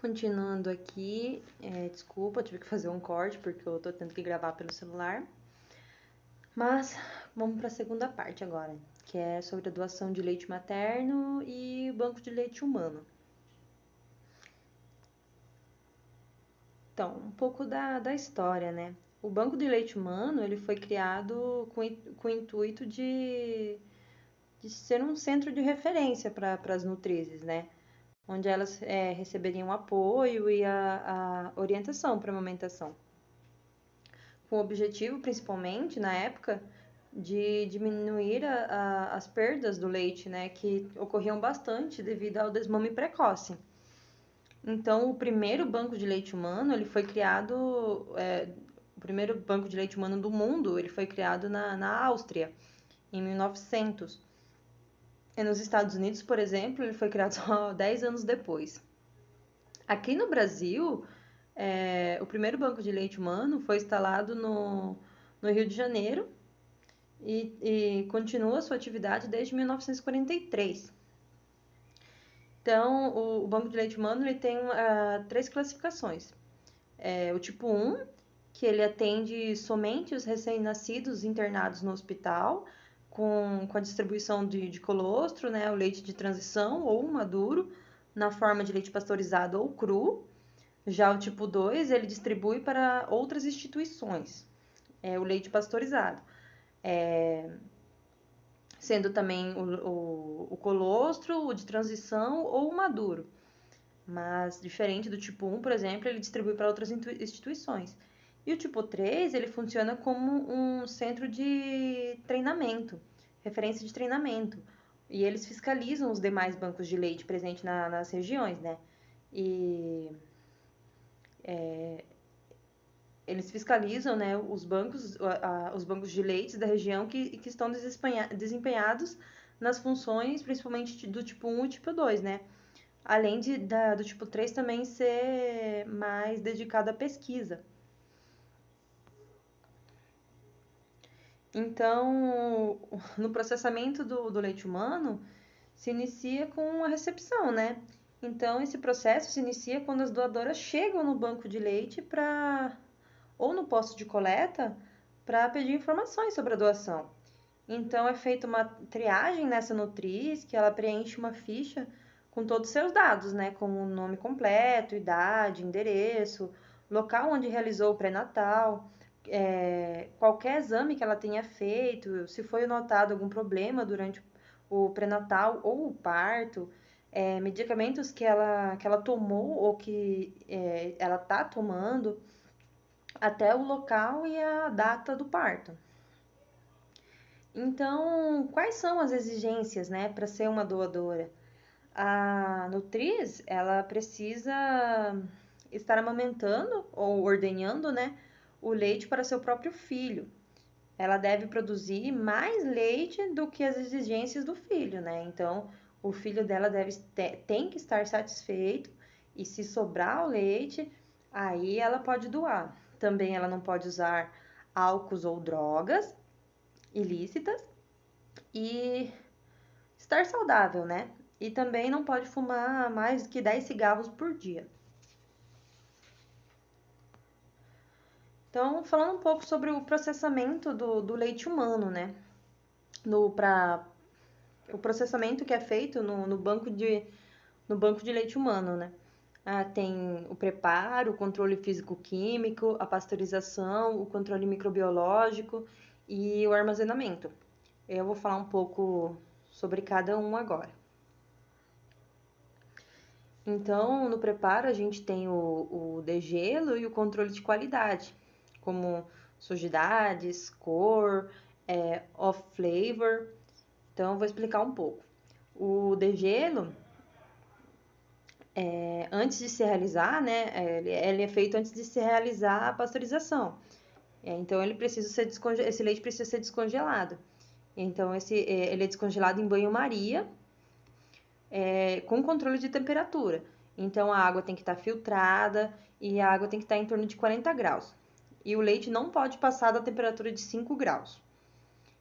Continuando aqui, desculpa, eu tive que fazer um corte porque eu tô tendo que gravar pelo celular. Mas vamos para a segunda parte agora, que é sobre a doação de leite materno e o banco de leite humano. Então, um pouco da história, né? O banco de leite humano ele foi criado com o intuito de ser um centro de referência para as nutrizes, né? Onde elas receberiam apoio e a orientação para a amamentação. Com o objetivo, principalmente, na época, de diminuir as perdas do leite, né, que ocorriam bastante devido ao desmame precoce. Então, o primeiro banco de leite humano, ele foi criado, o primeiro banco de leite humano do mundo, ele foi criado na Áustria, em 1900. E nos Estados Unidos, por exemplo, ele foi criado só 10 anos depois. Aqui no Brasil, o primeiro banco de leite humano foi instalado no Rio de Janeiro e continua sua atividade desde 1943. Então, o banco de leite humano ele tem três classificações. O tipo 1, que ele atende somente os recém-nascidos internados no hospital, com a distribuição de colostro, né, o leite de transição ou maduro, na forma de leite pasteurizado ou cru. Já o tipo 2, ele distribui para outras instituições, o leite pasteurizado, sendo também o colostro, o de transição ou o maduro. Mas, diferente do tipo 1, por exemplo, ele distribui para outras instituições. E o tipo 3, ele funciona como um centro de treinamento, referência de treinamento. E eles fiscalizam os demais bancos de leite presentes nas regiões, né? E eles fiscalizam, né, os bancos de leites da região que estão desempenhados nas funções, principalmente do tipo 1 e tipo 2, né? Além do tipo 3 também ser mais dedicado à pesquisa. Então, no processamento do leite humano, se inicia com a recepção, né? Então, esse processo se inicia quando as doadoras chegam no banco de leite ou no posto de coleta para pedir informações sobre a doação. Então, é feita uma triagem nessa nutriz, que ela preenche uma ficha com todos os seus dados, né? Como o nome completo, idade, endereço, local onde realizou o pré-natal, qualquer exame que ela tenha feito, se foi notado algum problema durante o pré-natal ou o parto, medicamentos que ela tomou ou que ela está tomando, até o local e a data do parto. Então, quais são as exigências, né, para ser uma doadora? A nutriz, ela precisa estar amamentando ou ordenhando, né, o leite para seu próprio filho. Ela deve produzir mais leite do que as exigências do filho, né? Então, o filho dela tem que estar satisfeito e se sobrar o leite, aí ela pode doar. Também ela não pode usar álcools ou drogas ilícitas e estar saudável, né? E também não pode fumar mais que 10 cigarros por dia. Então, falando um pouco sobre o processamento do leite humano, né? O processamento que é feito no banco de leite humano, né? Tem o preparo, o controle físico-químico, a pasteurização, o controle microbiológico e o armazenamento. Eu vou falar um pouco sobre cada um agora. Então, no preparo, a gente tem o degelo e o controle de qualidade, como sujidades, cor, off flavor. Então, eu vou explicar um pouco. O degelo, antes de se realizar, né, ele é feito antes de se realizar a pasteurização. Então, esse leite precisa ser descongelado. Então, ele é descongelado em banho-maria, com controle de temperatura. Então, a água tem que estar filtrada e a água tem que estar em torno de 40 graus. E o leite não pode passar da temperatura de 5 graus.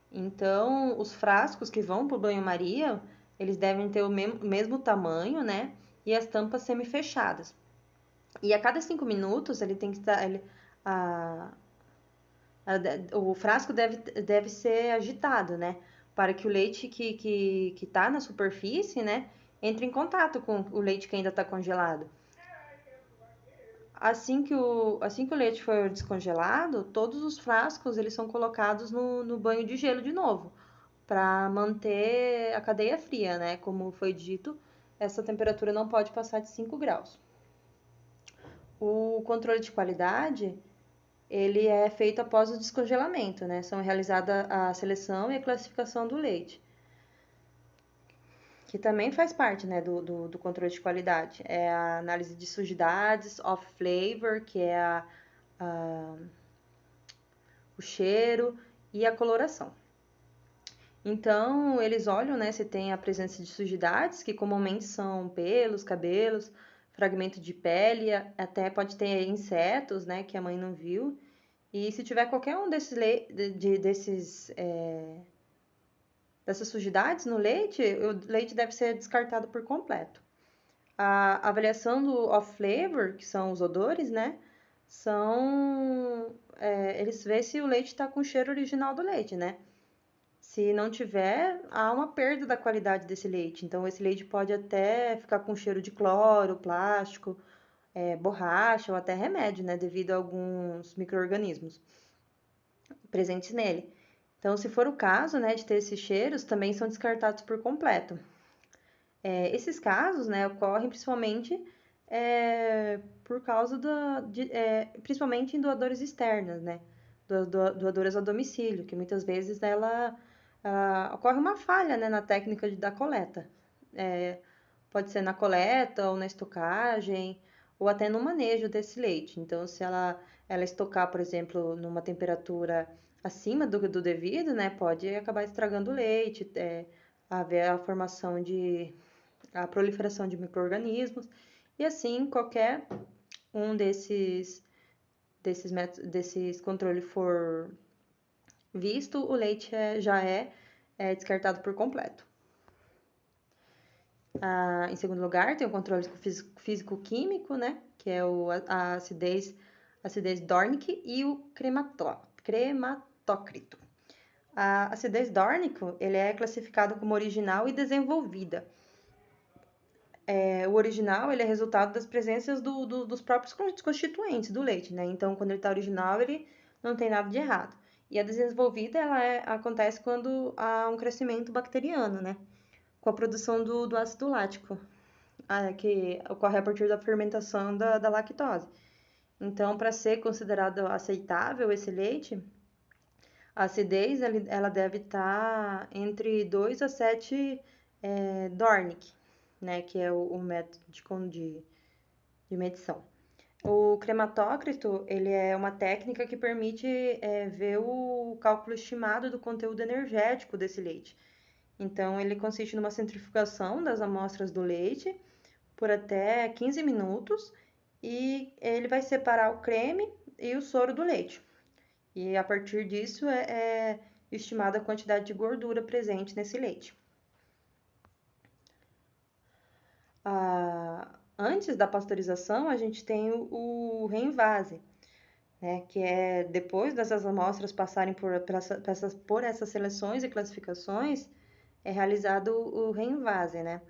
Então, os frascos que vão para o banho-maria, eles devem ter o mesmo tamanho, né? E as tampas semi-fechadas. E a cada 5 minutos ele tem que estar. A, o frasco deve ser agitado, né? Para que o leite que tá na superfície, né? Entre em contato com o leite que ainda está congelado. Assim que o leite for descongelado, todos os frascos eles são colocados no banho de gelo de novo, para manter a cadeia fria, né? Como foi dito, essa temperatura não pode passar de 5 graus. O controle de qualidade, ele é feito após o descongelamento, né? São realizada a seleção e a classificação do leite, que também faz parte, né, do controle de qualidade. É a análise de sujidades, off flavor, que é o cheiro e a coloração. Então, eles olham, né, se tem a presença de sujidades, que comumente são pelos, cabelos, fragmento de pele, até pode ter insetos, né, que a mãe não viu. E se tiver qualquer um dessas sujidades no leite, o leite deve ser descartado por completo. A avaliação do off flavor, que são os odores, né, eles vê se o leite está com o cheiro original do leite, né? Se não tiver, há uma perda da qualidade desse leite. Então, esse leite pode até ficar com cheiro de cloro, plástico, borracha ou até remédio, né? Devido a alguns micro-organismos presentes nele. Então, se for o caso, né, de ter esses cheiros, também são descartados por completo. Esses casos, né, ocorrem principalmente por causa principalmente em doadores externas, né? Doadoras a domicílio, que muitas vezes ocorre uma falha, né, na técnica da coleta. Pode ser na coleta ou na estocagem ou até no manejo desse leite. Então, se ela estocar, por exemplo, numa temperatura acima do devido, né, pode acabar estragando o leite, haver a proliferação de micro-organismos, e assim qualquer um desses controles for visto, o leite já é descartado por completo. Em segundo lugar, tem o controle físico-químico, né, que é a acidez Dornick e o crematócrito. A acidez Dornick, ele é classificado como original e desenvolvida. O original, ele é resultado das presenças dos próprios constituintes do leite, né? Então, quando ele está original, ele não tem nada de errado. E a desenvolvida, acontece quando há um crescimento bacteriano, né? Com a produção do ácido lático, que ocorre a partir da fermentação da lactose. Então, para ser considerado aceitável esse leite, a acidez ela deve estar entre 2 a 7 Dornick, né, que é o método de medição. O crematócrito, ele é uma técnica que permite ver o cálculo estimado do conteúdo energético desse leite. Então, ele consiste numa centrifugação das amostras do leite por até 15 minutos e ele vai separar o creme e o soro do leite. E a partir disso é estimada a quantidade de gordura presente nesse leite. Antes da pasteurização, a gente tem o reenvase, né, que é depois dessas amostras passarem por essas seleções e classificações, é realizado o reenvase, né?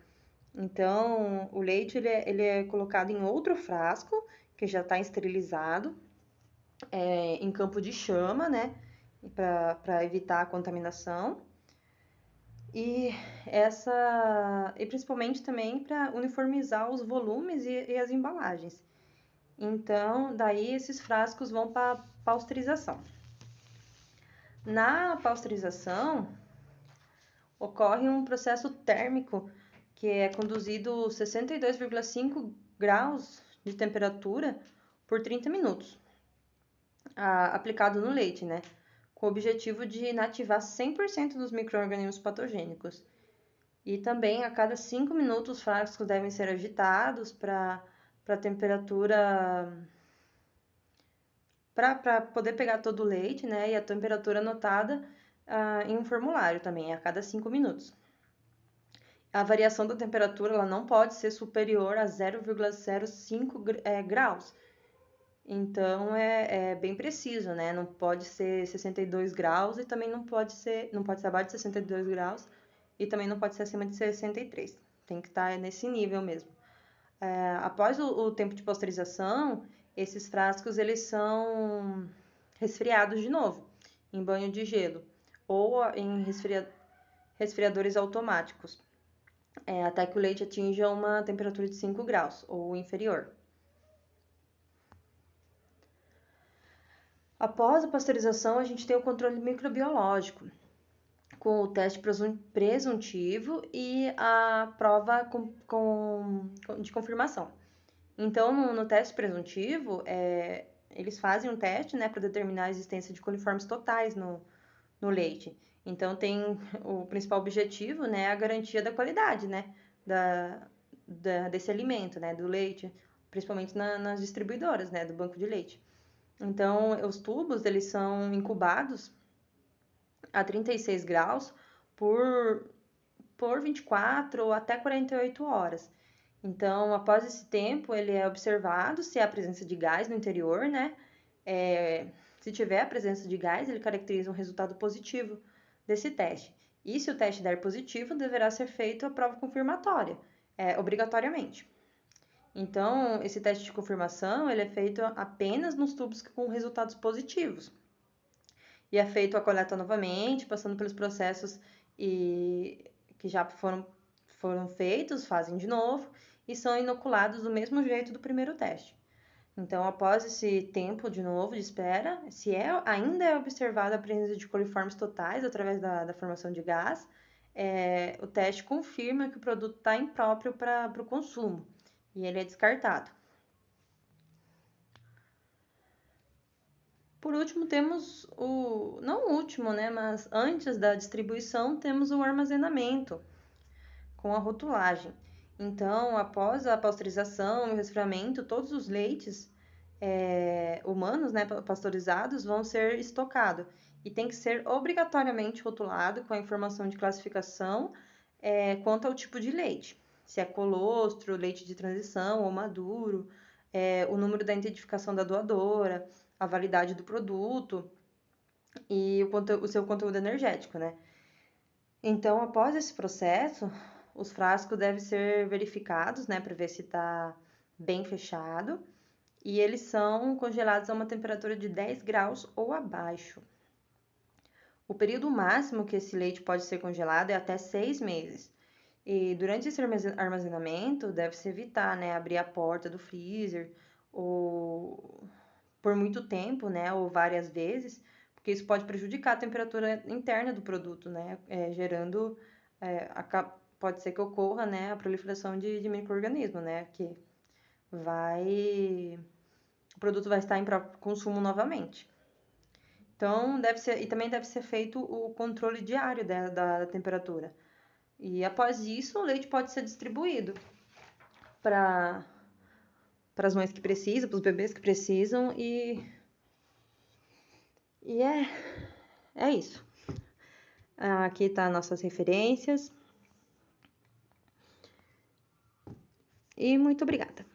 Então, o leite ele é colocado em outro frasco, que já está esterilizado, em campo de chama, né? Para evitar a contaminação. E principalmente também para uniformizar os volumes e as embalagens. Então, daí esses frascos vão para pasteurização. Na pasteurização, ocorre um processo térmico que é conduzido 62,5 graus de temperatura por 30 minutos, aplicado no leite, né? Com o objetivo de inativar 100% dos micro-organismos patogênicos. E também, a cada 5 minutos, os frascos devem ser agitados para a temperatura... para poder pegar todo o leite, né? E a temperatura anotada em um formulário também, a cada 5 minutos. A variação da temperatura ela não pode ser superior a 0,05 graus. Então é bem preciso, né? Não pode ser 62 graus e também não pode ser abaixo de 62 graus e também não pode ser acima de 63. Tem que estar nesse nível mesmo. Após o tempo de pasteurização, esses frascos eles são resfriados de novo em banho de gelo ou em resfriadores automáticos, até que o leite atinja uma temperatura de 5 graus ou inferior. Após a pasteurização, a gente tem o controle microbiológico, com o teste presuntivo e a prova de confirmação. Então, no teste presuntivo, eles fazem um teste, né, para determinar a existência de coliformes totais no leite. Então, tem o principal objetivo, né, a garantia da qualidade, né, desse alimento, né, do leite, principalmente nas distribuidoras, né, do banco de leite. Então, os tubos, eles são incubados a 36 graus por 24 ou até 48 horas. Então, após esse tempo, ele é observado se há presença de gás no interior, né? Se tiver a presença de gás, ele caracteriza um resultado positivo desse teste. E se o teste der positivo, deverá ser feita a prova confirmatória, obrigatoriamente. Então, esse teste de confirmação ele é feito apenas nos tubos com resultados positivos. E é feito a coleta novamente, passando pelos processos que já foram feitos, fazem de novo e são inoculados do mesmo jeito do primeiro teste. Então, após esse tempo de novo de espera, se ainda é observada a presença de coliformes totais através da formação de gás, o teste confirma que o produto está impróprio para o consumo e ele é descartado. Por último, temos não o último, né, mas antes da distribuição, temos o armazenamento com a rotulagem. Então, após a pasteurização e o resfriamento, todos os leites humanos, né, pasteurizados, vão ser estocados. E tem que ser obrigatoriamente rotulado com a informação de classificação quanto ao tipo de leite. Se é colostro, leite de transição ou maduro, o número da identificação da doadora, a validade do produto e o seu conteúdo energético, né? Então, após esse processo, os frascos devem ser verificados, né, para ver se está bem fechado, e eles são congelados a uma temperatura de 10 graus ou abaixo. O período máximo que esse leite pode ser congelado é até 6 meses. E durante esse armazenamento, deve-se evitar, né, abrir a porta do freezer ou por muito tempo, né, ou várias vezes, porque isso pode prejudicar a temperatura interna do produto, né, gerando, pode ser que ocorra, né, a proliferação de micro-organismos, né, que o produto vai estar em próprio consumo novamente. Então, também deve ser feito o controle diário da temperatura. E após isso, o leite pode ser distribuído para as mães que precisam, para os bebês que precisam e é isso. Aqui tá nossas referências. E muito obrigada.